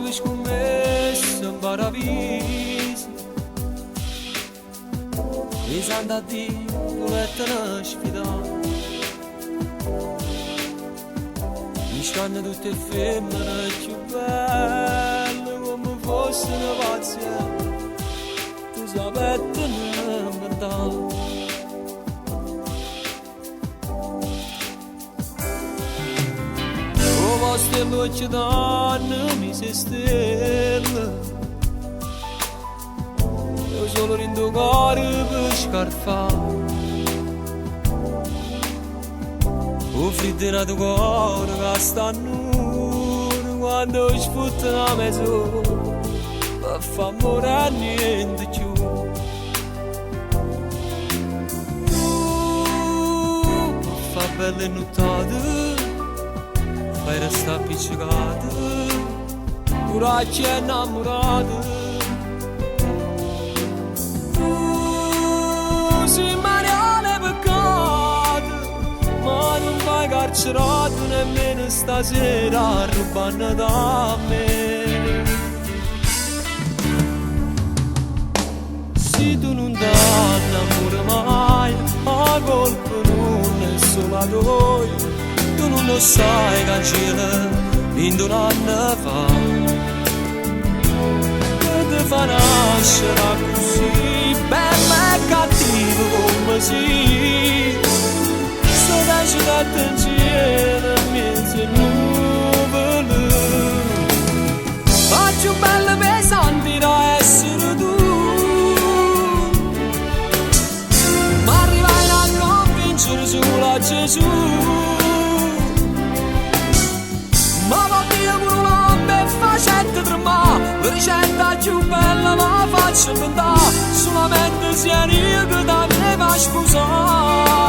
due scommesse in paradiso e si andà a dire volettene sfidare. Mi stanno tutte femmine più belle come fossero pazze, tu sapettene inventare. Ste luci danno mi se stelle, io solo rindo cuore per scarfare. O freddo nel cuore che sta a nulla quando sfutta la mezz'ora per far morire niente più. Per far belle nottate fai restare appiccicata, curacci e innamorata. Tu sei Mariana peccata, ma non vai carcerato nemmeno stasera rubando da me. Se tu non t'annamori mai, a colpo non è solo a noi. Tu non lo sai, cancella, in un anno fa, che ti fa nascere così, bello e cattivo come si. Sto lasciando in cielo in mezzo a nuvole, ma più bello pesante da essere tu. Ma arrivai a convincere solo a Gesù. Ma va via con una beffa facetta tremare, la ricetta più bella la faccio inventare, solamente se io che ti deve sposare.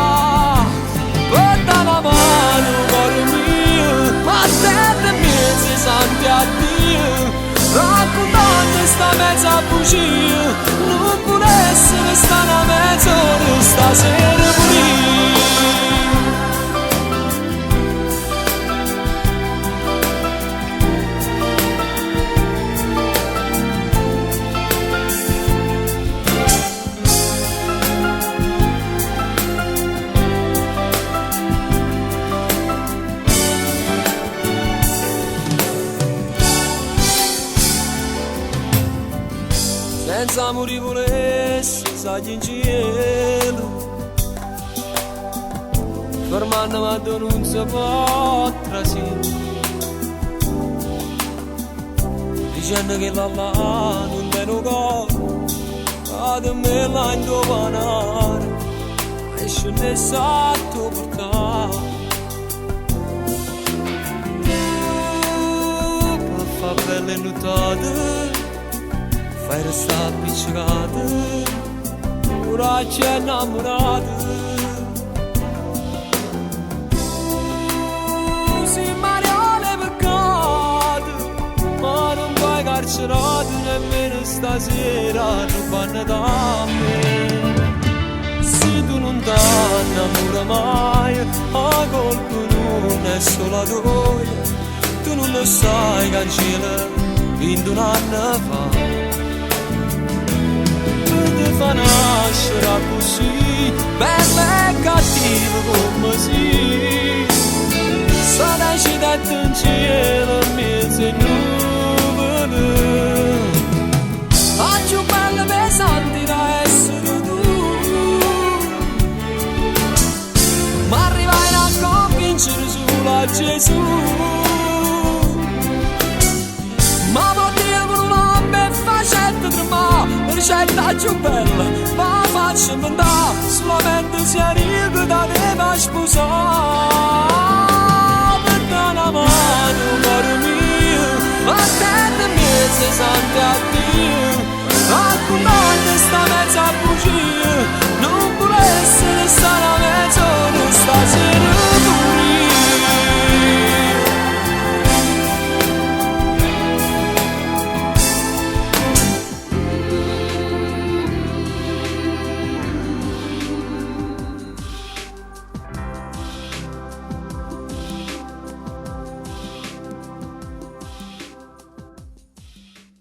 Porta la mano, cuore mio, ma terra mia si sente a Dio, raccontando sta mezza bugia, non può essere sta una mezz'ora stasera pulita. Senza amore volessi, sai in cielo, fermando ma non si può trasire, dicendo che la non te lo corpo, ad me la indovinare, e ce ne sa tu portare. Per far belle notate, fai restare appiccicata, curacci e innamorata. Tu sei Mariana peccata, ma non vai carcerato nemmeno stasera rubando da me. Se tu non t'annamori mai, a colpo non è solo a noi. Tu non lo sai, cancella, in un anno fa. Fa nascere così, bello e cattivo come si. Sta nascita in cielo in mezzo a nuvole, ma più bello e pesante da essere tu. Ma arrivai a convincere solo a Gesù. Ma potevo con una beffa facetta tremare, la ricetta più bella ma faccio inventare, solamente se io che ti deve sposare. Per una mano, cuore mio, a te